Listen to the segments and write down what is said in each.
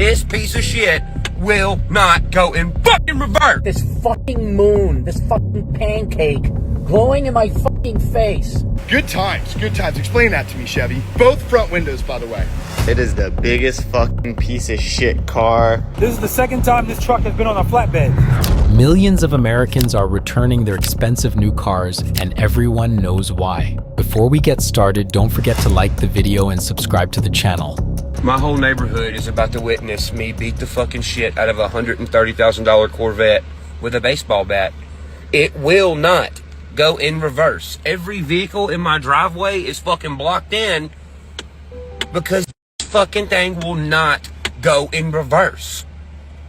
This piece of shit will not go in fucking reverse. This fucking moon, this fucking pancake glowing in my fucking face. Good times, good times. Explain that to me, Chevy. Both front windows, by the way. It is the biggest fucking piece of shit car. This is the second time this truck has been on a flatbed. Millions of Americans are returning their expensive new cars, and everyone knows why. Before we get started, don't forget to like the video and subscribe to the channel. My whole neighborhood is about to witness me beat the fucking shit out of a $130,000 Corvette with a baseball bat. It will not go in reverse. Every vehicle in my driveway is fucking blocked in because this fucking thing will not go in reverse.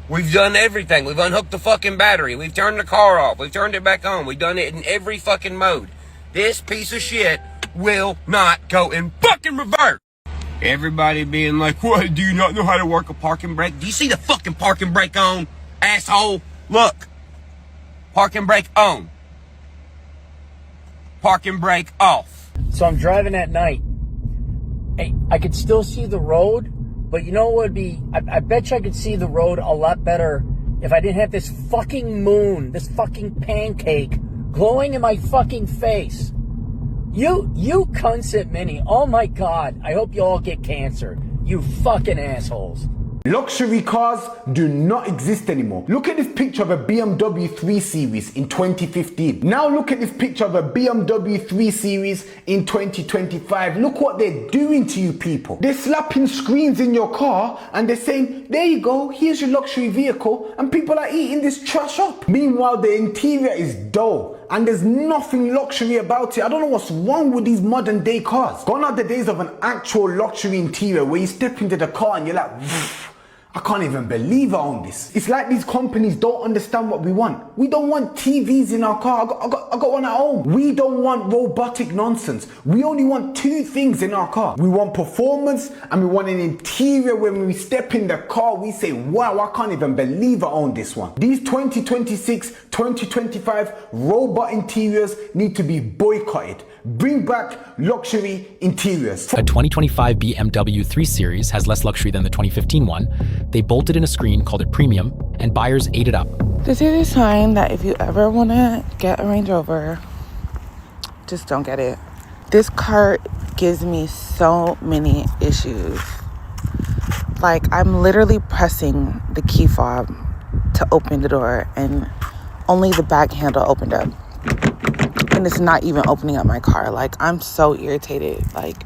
We've done everything. We've unhooked the fucking battery. We've turned the car off. We've turned it back on. We've done it in every fucking mode. This piece of shit will not go in fucking reverse. Everybody being like, what, do you not know how to work a parking brake? Do you see the fucking parking brake on, asshole? Look. Parking brake on. Parking brake off. So I'm driving at night. Hey, I could still see the road, but you know what would be, I bet you I could see the road a lot better if I didn't have this fucking moon, this fucking pancake glowing in my fucking face. You cunts at Mini. Oh my God. I hope you all get cancer. You fucking assholes. Luxury cars do not exist anymore. Look at this picture of a BMW 3 Series in 2015. Now look at this picture of a BMW 3 Series in 2025. Look what they're doing to you people. They're slapping screens in your car and they're saying, there you go, here's your luxury vehicle, and people are eating this trash up. Meanwhile, the interior is dull and there's nothing luxury about it. I don't know what's wrong with these modern day cars. Gone are the days of an actual luxury interior where you step into the car and you're like, I can't even believe I own this. It's like these companies don't understand what we want. We don't want TVs in our car. I got one at home. We don't want robotic nonsense. We only want two things in our car. We want performance and we want an interior where when we step in the car, we say, wow, I can't even believe I own this one. These 2026, 2025 robot interiors need to be boycotted. Bring back luxury interiors. A 2025 BMW 3 Series has less luxury than the 2015 one. They bolted in a screen, called it Premium, and buyers ate it up. This is a sign that if you ever want to get a Range Rover, just don't get it. This car gives me so many issues. Like, I'm literally pressing the key fob to open the door and only the back handle opened up. And it's not even opening up my car. Like, I'm so irritated. Like,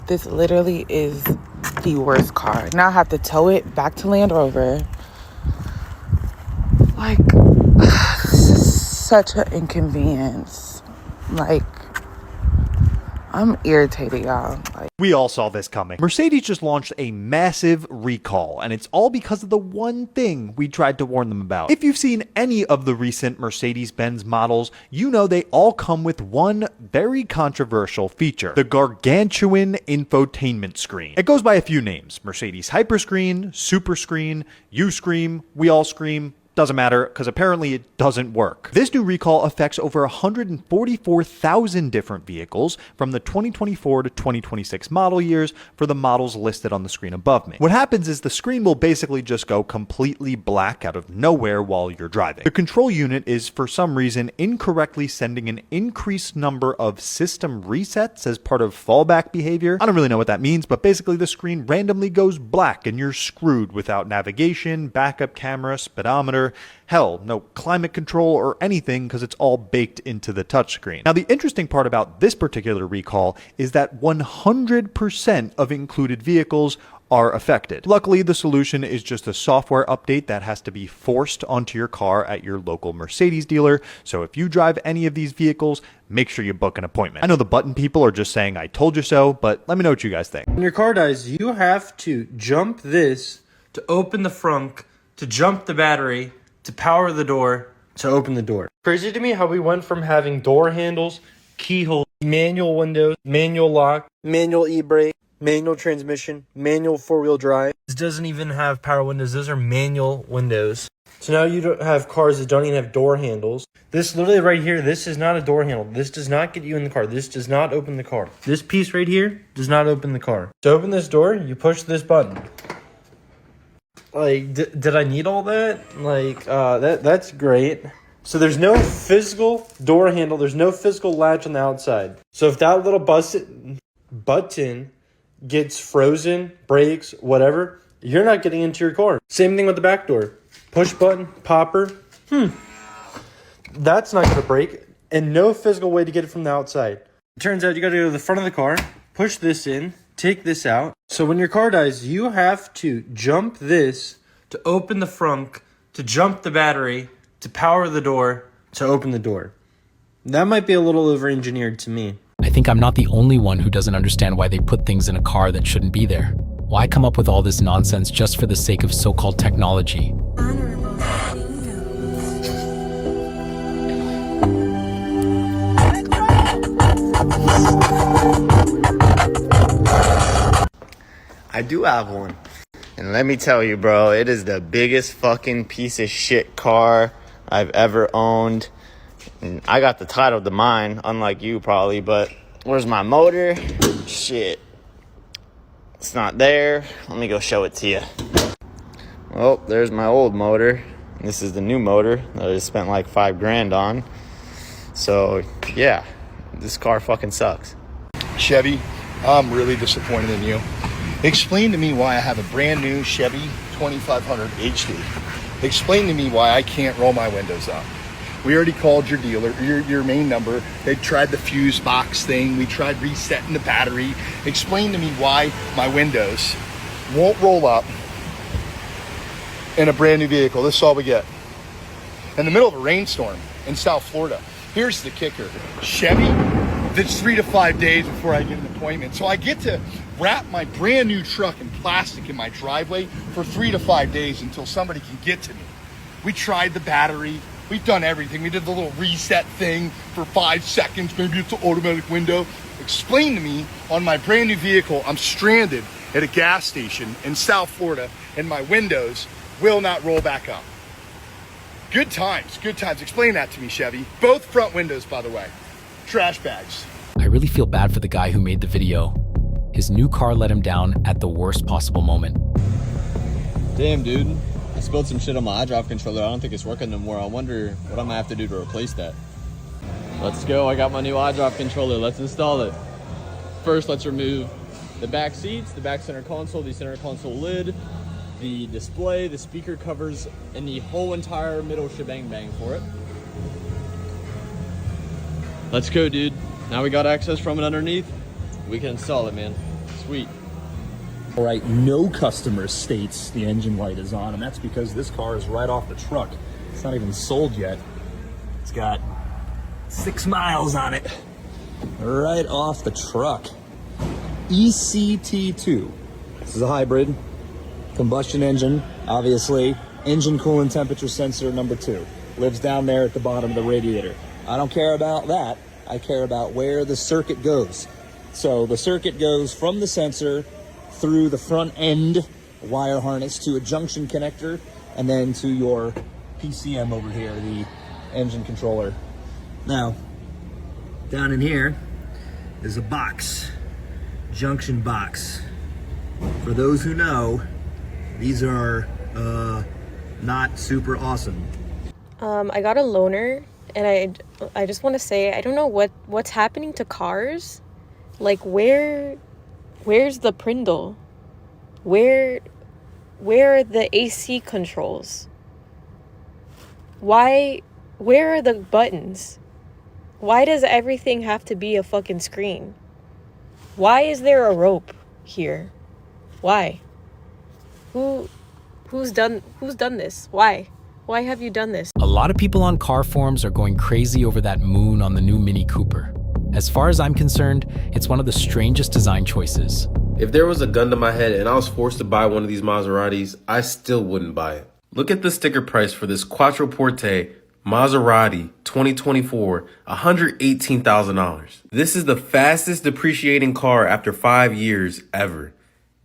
this literally is the worst car. Now I have to tow it back to Land Rover. Like, this is such an inconvenience. Like, I'm irritated, y'all. Like, we all saw this coming. Mercedes just launched a massive recall, and it's all because of the one thing we tried to warn them about. If you've seen any of the recent Mercedes-Benz models, you know they all come with one very controversial feature: the gargantuan infotainment screen. It goes by a few names: Mercedes Hyperscreen, Super Screen, You Scream, We All Scream. Doesn't matter, because apparently it doesn't work. This new recall affects over 144,000 different vehicles from the 2024 to 2026 model years for the models listed on the screen above me. What happens is the screen will basically just go completely black out of nowhere while you're driving. The control unit is, for some reason, incorrectly sending an increased number of system resets as part of fallback behavior. I don't really know what that means, but basically the screen randomly goes black and you're screwed without navigation, backup camera, speedometer. Hell, no climate control or anything because it's all baked into the touchscreen. Now, the interesting part about this particular recall is that 100% of included vehicles are affected. Luckily, the solution is just a software update that has to be forced onto your car at your local Mercedes dealer. So if you drive any of these vehicles, make sure you book an appointment. I know the button people are just saying, I told you so, but let me know what you guys think. When your car dies, you have to jump this to open the frunk, to jump the battery, to power the door, to open the door. Crazy to me how we went from having door handles, keyhole, manual windows, manual lock, manual e-brake, manual transmission, manual four-wheel drive. This doesn't even have power windows. Those are manual windows. So now you don't have cars that don't even have door handles. This literally right here, this is not a door handle. This does not get you in the car. This does not open the car. This piece right here does not open the car. To open this door, you push this button. Like, did I need all that? Like, that's great. So there's no physical door handle. There's no physical latch on the outside. So if that little button gets frozen, breaks, whatever, you're not getting into your car. Same thing with the back door. Push button, popper. That's not going to break. And no physical way to get it from the outside. It turns out you got to go to the front of the car, push this in, take this out. So when your car dies, you have to jump this to open the frunk, to jump the battery, to power the door, to open the door. That might be a little over-engineered to me. I think I'm not the only one who doesn't understand why they put things in a car that shouldn't be there. Why come up with all this nonsense just for the sake of so-called technology? I do have one. And let me tell you, bro, it is the biggest fucking piece of shit car I've ever owned. And I got the title to mine, unlike you probably, but where's my motor? Shit. It's not there. Let me go show it to you. Well, there's my old motor. This is the new motor that I spent like $5,000 on. So, yeah, this car fucking sucks. Chevy, I'm really disappointed in you. Explain to me why I have a brand new Chevy 2500 HD. Explain to me why I can't roll my windows up. We already called your dealer, your main number. They tried the fuse box thing. We tried resetting the battery. Explain to me why my windows won't roll up in a brand new vehicle. This is all we get. In the middle of a rainstorm in South Florida. Here's the kicker. Chevy, that's 3 to 5 days before I get an appointment. So I get to wrap my brand new truck in plastic in my driveway for 3 to 5 days until somebody can get to me. We tried the battery. We've done everything. We did the little reset thing for 5 seconds. Maybe it's an automatic window. Explain to me, on my brand new vehicle, I'm stranded at a gas station in South Florida and my windows will not roll back up. Good times, good times. Explain that to me, Chevy. Both front windows, by the way. Trash bags. I really feel bad for the guy who made the video. His new car let him down at the worst possible moment. Damn, dude. I spilled some shit on my iDrive controller. I don't think it's working no more. I wonder what I'm gonna have to do to replace that. Let's go. I got my new iDrive controller. Let's install it. First, let's remove the back seats, the back center console, the center console lid, the display, the speaker covers, and the whole entire middle shebang bang for it. Let's go, dude. Now we got access from it underneath. We can install it, man. Sweet. All right, no customer states the engine light is on, and that's because this car is right off the truck. It's not even sold yet. It's got 6 miles on it. Right off the truck. ECT2. This is a hybrid. Combustion engine, obviously. Engine coolant temperature sensor number 2. Lives down there at the bottom of the radiator. I don't care about that. I care about where the circuit goes. So the circuit goes from the sensor through the front end wire harness to a junction connector and then to your PCM over here, the engine controller. Now, down in here is a box, junction box. For those who know, these are not super awesome. I got a loaner, and I just want to say I don't know what's happening to cars. Like where's the Prindle? Where are the AC controls? Where are the buttons? Why does everything have to be a fucking screen? Why is there a rope here? Why? Who's done this? Why have you done this? A lot of people on car forums are going crazy over that moon on the new Mini Cooper. As far as I'm concerned, it's one of the strangest design choices. If there was a gun to my head and I was forced to buy one of these Maseratis, I still wouldn't buy it. Look at the sticker price for this Quattroporte Maserati 2024, $118,000. This is the fastest depreciating car after 5 years ever.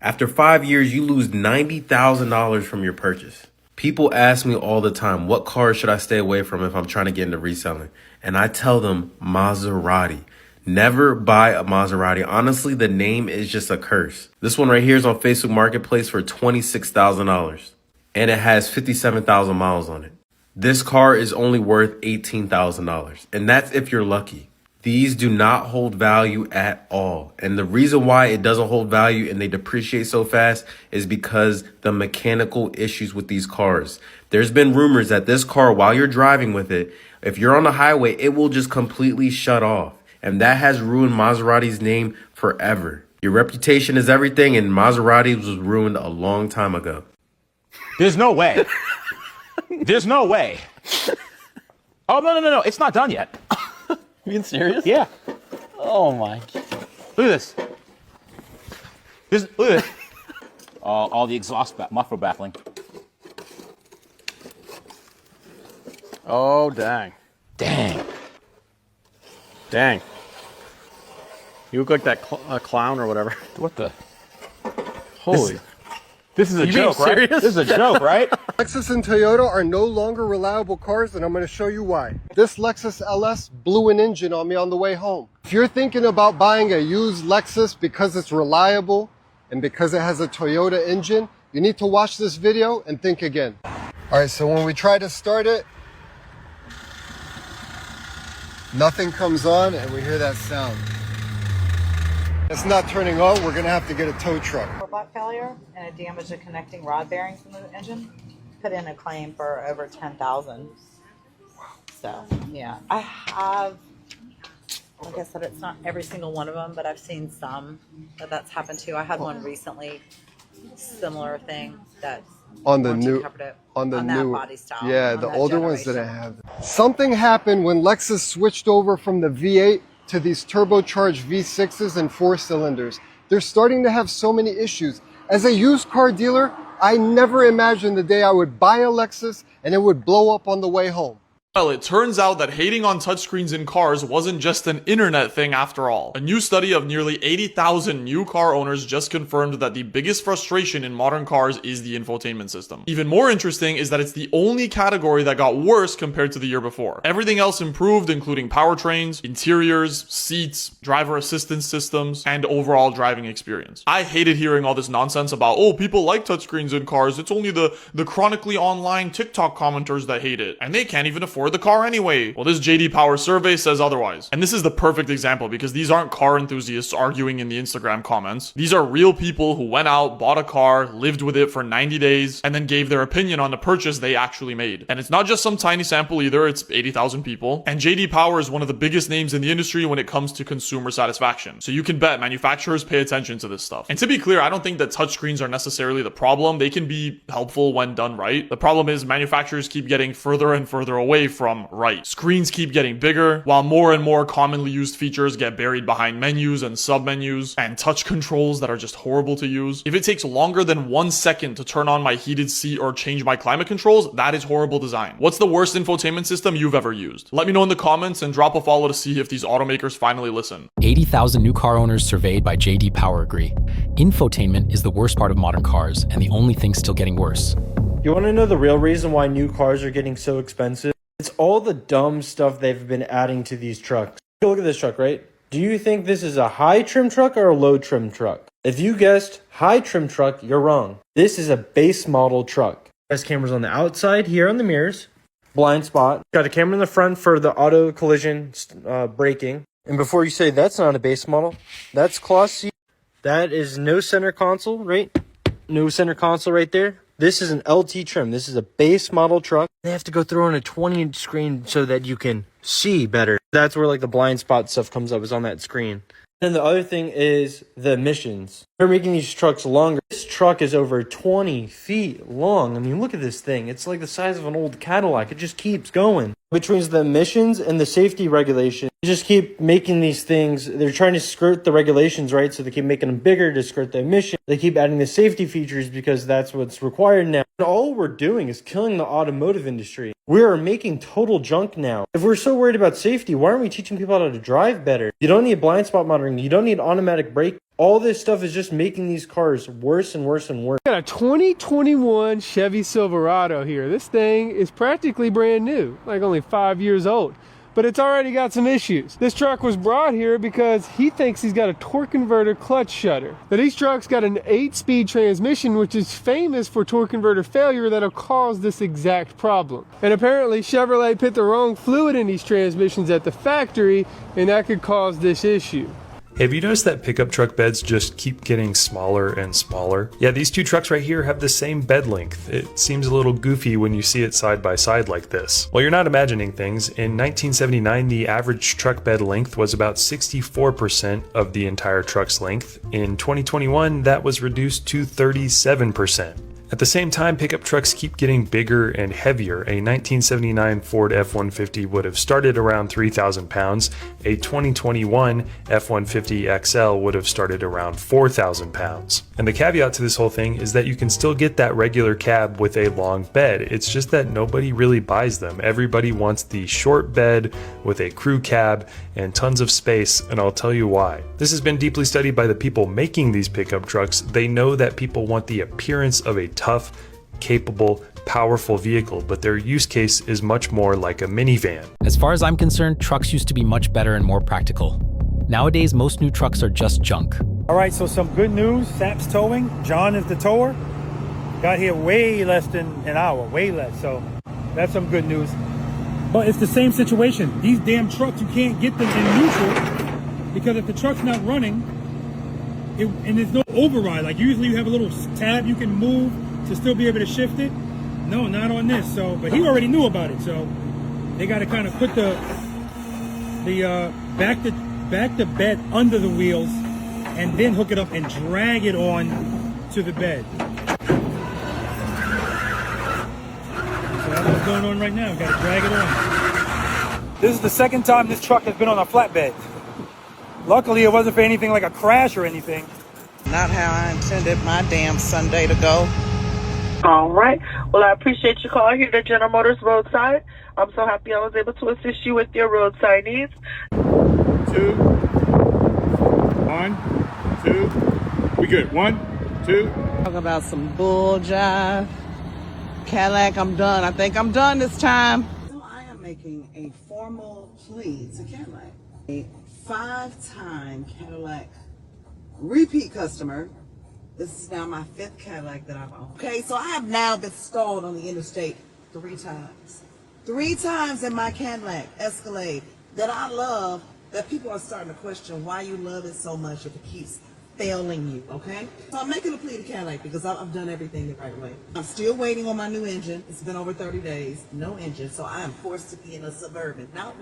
After 5 years, you lose $90,000 from your purchase. People ask me all the time, what cars should I stay away from if I'm trying to get into reselling? And I tell them Maserati. Never buy a Maserati. Honestly, the name is just a curse. This one right here is on Facebook Marketplace for $26,000. and it has 57,000 miles on it. This car is only worth $18,000, and that's if you're lucky. These do not hold value at all. And the reason why it doesn't hold value and they depreciate so fast is because the mechanical issues with these cars. There's been rumors that this car, while you're driving with it, if you're on the highway, it will just completely shut off. And that has ruined Maserati's name forever. Your reputation is everything, and Maserati was ruined a long time ago. There's no way. There's no way. Oh, no. It's not done yet. You being serious? Yeah. Oh my God. Look at this. Look at this. All the exhaust muffler baffling. Oh, dang. Dang. Dang. You look like that clown or whatever. What the? Holy. This is a You joke, being right? serious? This is a joke, right? Lexus and Toyota are no longer reliable cars, and I'm going to show you why. This Lexus LS blew an engine on me on the way home. If you're thinking about buying a used Lexus because it's reliable and because it has a Toyota engine, you need to watch this video and think again. All right, so when we try to start it, nothing comes on and we hear that sound. It's not turning on. We're going to have to get a tow truck. For butt failure and a damage to connecting rod bearings in the engine, put in a claim for over $10,000. So yeah, I have. Like I said, it's not every single one of them, but I've seen some that's happened to. I had one recently, similar thing that On the new, covered it on the on new, that body style. yeah, on the that older ones generation. didn't have that. Something happened when Lexus switched over from the V8 to these turbocharged V6s and 4 cylinders. They're starting to have so many issues. As a used car dealer, I never imagined the day I would buy a Lexus and it would blow up on the way home. Well, it turns out that hating on touchscreens in cars wasn't just an internet thing after all. A new study of nearly 80,000 new car owners just confirmed that the biggest frustration in modern cars is the infotainment system. Even more interesting is that it's the only category that got worse compared to the year before. Everything else improved, including powertrains, interiors, seats, driver assistance systems, and overall driving experience. I hated hearing all this nonsense about, oh, people like touchscreens in cars, it's only the chronically online TikTok commenters that hate it, and they can't even afford the car anyway. Well, this JD Power survey says otherwise. And this is the perfect example because these aren't car enthusiasts arguing in the Instagram comments. These are real people who went out, bought a car, lived with it for 90 days, and then gave their opinion on the purchase they actually made. And it's not just some tiny sample either, it's 80,000 people. And JD Power is one of the biggest names in the industry when it comes to consumer satisfaction. So you can bet manufacturers pay attention to this stuff. And to be clear, I don't think that touchscreens are necessarily the problem. They can be helpful when done right. The problem is manufacturers keep getting further and further away from right. Screens keep getting bigger, while more and more commonly used features get buried behind menus and submenus and touch controls that are just horrible to use. If it takes longer than 1 second to turn on my heated seat or change my climate controls, that is horrible design. What's the worst infotainment system you've ever used? Let me know in the comments and drop a follow to see if these automakers finally listen. 80,000 new car owners surveyed by JD Power agree. Infotainment is the worst part of modern cars and the only thing still getting worse. You want to know the real reason why new cars are getting so expensive? It's all the dumb stuff they've been adding to these trucks. Look at this truck, right? Do you think this is a high trim truck or a low trim truck? If you guessed high trim truck, you're wrong. This is a base model truck. It has cameras on the outside here on the mirrors. Blind spot. Got a camera in the front for the auto collision braking. And before you say that's not a base model, that's cloth seat. That is no center console, right? No center console right there. This is an LT trim. This is a base model truck. They have to go through on a 20-inch screen so that you can see better. That's where like the blind spot stuff comes up, is on that screen. And the other thing is the emissions. They're making these trucks longer. This truck is over 20 feet long. I mean, look at this thing. It's like the size of an old Cadillac. It just keeps going. Between the emissions and the safety regulations, they just keep making these things. They're trying to skirt the regulations, right? So they keep making them bigger to skirt the emission. They keep adding the safety features because that's what's required now. And all we're doing is killing the automotive industry. We are making total junk now. If we're so worried about safety, why aren't we teaching people how to drive better? You don't need blind spot monitoring. You don't need automatic braking. All this stuff is just making these cars worse and worse and worse. Got a 2021 Chevy Silverado here. This thing is practically brand new, like only 5 years old. but it's already got some issues. This truck was brought here because he thinks he's got a torque converter clutch shutter. Now these trucks got an 8-speed transmission, which is famous for torque converter failure that'll cause this exact problem. And apparently Chevrolet put the wrong fluid in these transmissions at the factory, and that could cause this issue. Have you noticed that pickup truck beds just keep getting smaller and smaller? Yeah, these two trucks right here have the same bed length. It seems a little goofy when you see it side by side like this. Well, you're not imagining things. In 1979, the average truck bed length was about 64% of the entire truck's length. In 2021, that was reduced to 37%. At the same time, pickup trucks keep getting bigger and heavier. A 1979 Ford F-150 would have started around 3,000 pounds. A 2021 F-150 XL would have started around 4,000 pounds. And the caveat to this whole thing is that you can still get that regular cab with a long bed. It's just that nobody really buys them. Everybody wants the short bed with a crew cab and tons of space, and I'll tell you why. This has been deeply studied by the people making these pickup trucks. They know that people want the appearance of a tough, capable, powerful vehicle, but their use case is much more like a minivan. As far as I'm concerned, trucks used to be much better and more practical. Nowadays, most new trucks are just junk. All right, so some good news. Sap's towing. John is the tower. Got here way less than an hour, way less. So that's some good news. But it's the same situation. These damn trucks, you can't get them in neutral because if the truck's not running, and there's no override. Like usually you have a little tab you can move to still be able to shift it. No, not on this. So, but he already knew about it. So they got to kind of put the back the bed under the wheels and then hook it up and drag it on to the bed. So that's what's going on right now. Got to drag it on. This is the second time this truck has been on a flatbed. Luckily, it wasn't for anything like a crash or anything. Not how I intended my damn Sunday to go. All right. Well, I appreciate your call here to General Motors Roadside. I'm so happy I was able to assist you with your roadside needs. 2, 1, 2. We good. 1, 2. Talk about some bull jive. Cadillac, I'm done. I think I'm done this time. So I am making a formal plea to Cadillac. A 5-time Cadillac repeat customer. This is now my 5th Cadillac that I've owned. Okay, so I have now been stalled on the interstate 3 times. 3 times in my Cadillac Escalade that I love, that people are starting to question why you love it so much if it keeps failing you, okay? So I'm making a plea to Cadillac because I've done everything the right way. I'm still waiting on my new engine. It's been over 30 days, no engine, so I am forced to be in a Suburban. No,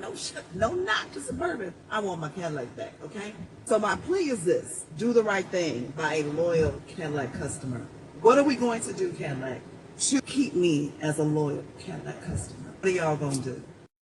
not the Suburban. I want my Cadillac back, okay? So my plea is this: do the right thing by a loyal Cadillac customer. What are we going to do, Cadillac, to keep me as a loyal Cadillac customer? What are y'all gonna do?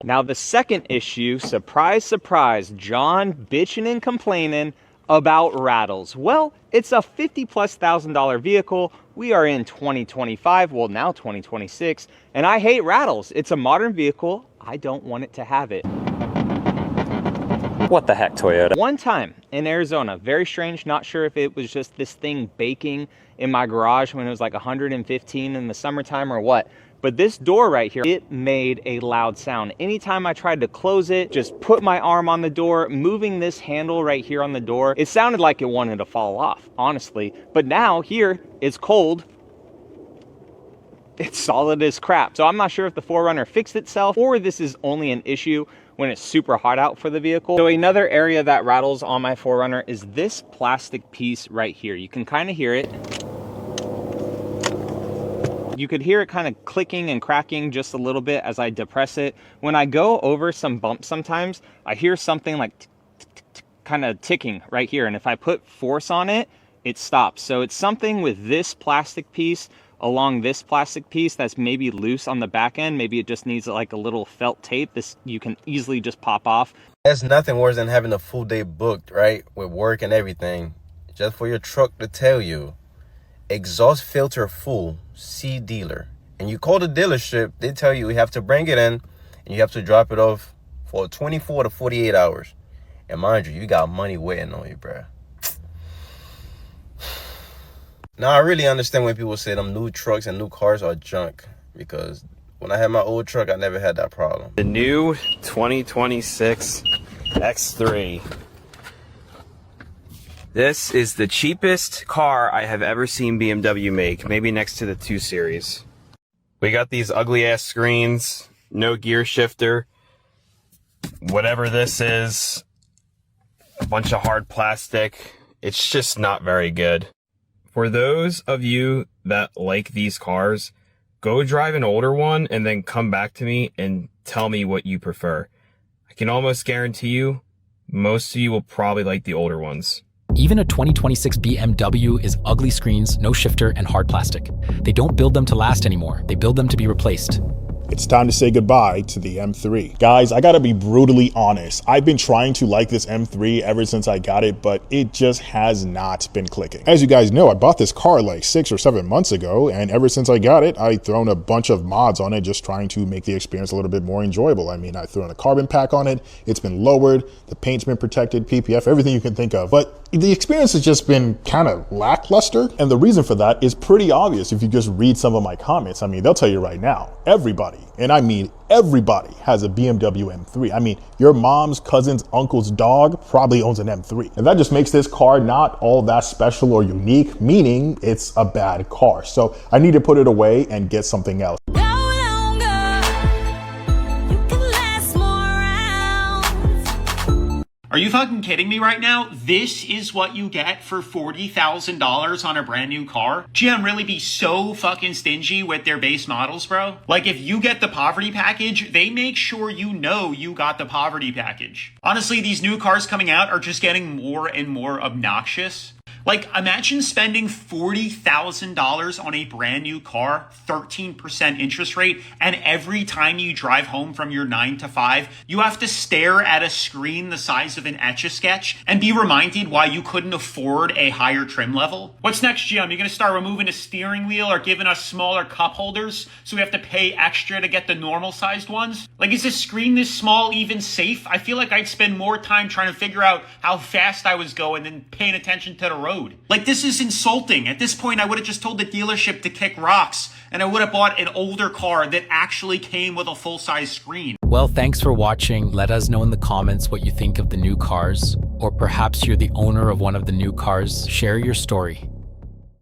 Now the second issue, surprise, surprise, John bitching and complaining about rattles. Well, it's a $50,000+ vehicle. We are in 2025, well now 2026, and I hate rattles. It's a modern vehicle. I don't want it to have it. What the heck, Toyota? One time in Arizona, very strange, not sure if it was just this thing baking in my garage when it was like 115 in the summertime or what, but this door right here, it made a loud sound. Anytime I tried to close it, just put my arm on the door, moving this handle right here on the door, it sounded like it wanted to fall off, honestly. But now here, it's cold. It's solid as crap. So I'm not sure if the 4Runner fixed itself or this is only an issue when it's super hot out for the vehicle. So another area that rattles on my 4Runner is this plastic piece right here. You can kind of hear it. You could hear it kind of clicking and cracking just a little bit as I depress it. When I go over some bumps sometimes, I hear something like kind of ticking right here. And if I put force on it, it stops. So it's something with this plastic piece along this plastic piece that's maybe loose on the back end. Maybe it just needs like a little felt tape. This you can easily just pop off. There's nothing worse than having a full day booked, right? With work and everything, just for your truck to tell you, exhaust filter full, see dealer. And you call the dealership, they tell you have to bring it in and you have to drop it off for 24 to 48 hours. And mind you, you got money waiting on you, bruh. Now, I really understand when people say them new trucks and new cars are junk, because When I had my old truck, I never had that problem. The new 2026 X3. This is the cheapest car I have ever seen BMW make, maybe next to the 2 Series. We got these ugly ass screens, no gear shifter, whatever this is, a bunch of hard plastic. It's just not very good. For those of you that like these cars, go drive an older one and then come back to me and tell me what you prefer. I can almost guarantee you, most of you will probably like the older ones. Even a 2026 BMW is ugly screens, no shifter, and hard plastic. They don't build them to last anymore. They build them to be replaced. It's time to say goodbye to the M3. Guys, I gotta be brutally honest. I've been trying to like this M3 ever since I got it, but it just has not been clicking. As you guys know, I bought this car like 6 or 7 months ago, and ever since I got it, I've thrown a bunch of mods on it, just trying to make the experience a little bit more enjoyable. I mean, I threw in a carbon pack on it, it's been lowered, the paint's been protected, PPF, everything you can think of. But the experience has just been kind of lackluster, and the reason for that is pretty obvious if you just read some of my comments. I mean, they'll tell you right now, everybody, and I mean everybody, has a BMW M3. I mean, your mom's cousin's uncle's dog probably owns an M3. And that just makes this car not all that special or unique, meaning it's a bad car. So I need to put it away and get something else. Are you fucking kidding me right now? This is what you get for $40,000 on a brand new car? GM really be so fucking stingy with their base models, bro? Like, if you get the poverty package, they make sure you know you got the poverty package. Honestly, these new cars coming out are just getting more and more obnoxious. Like, imagine spending $40,000 on a brand new car, 13% interest rate, and every time you drive home from your 9 to 5, you have to stare at a screen the size of an Etch-a-Sketch and be reminded why you couldn't afford a higher trim level. What's next, GM? You're gonna start removing the steering wheel or giving us smaller cup holders so we have to pay extra to get the normal sized ones? Like, is this screen this small even safe? I feel like I'd spend more time trying to figure out how fast I was going than paying attention to the road. Like, this is insulting. At this point, I would have just told the dealership to kick rocks, and I would have bought an older car that actually came with a full-size screen. Well, thanks for watching. Let us know in the comments what you think of the new cars, or perhaps you're the owner of one of the new cars. Share your story.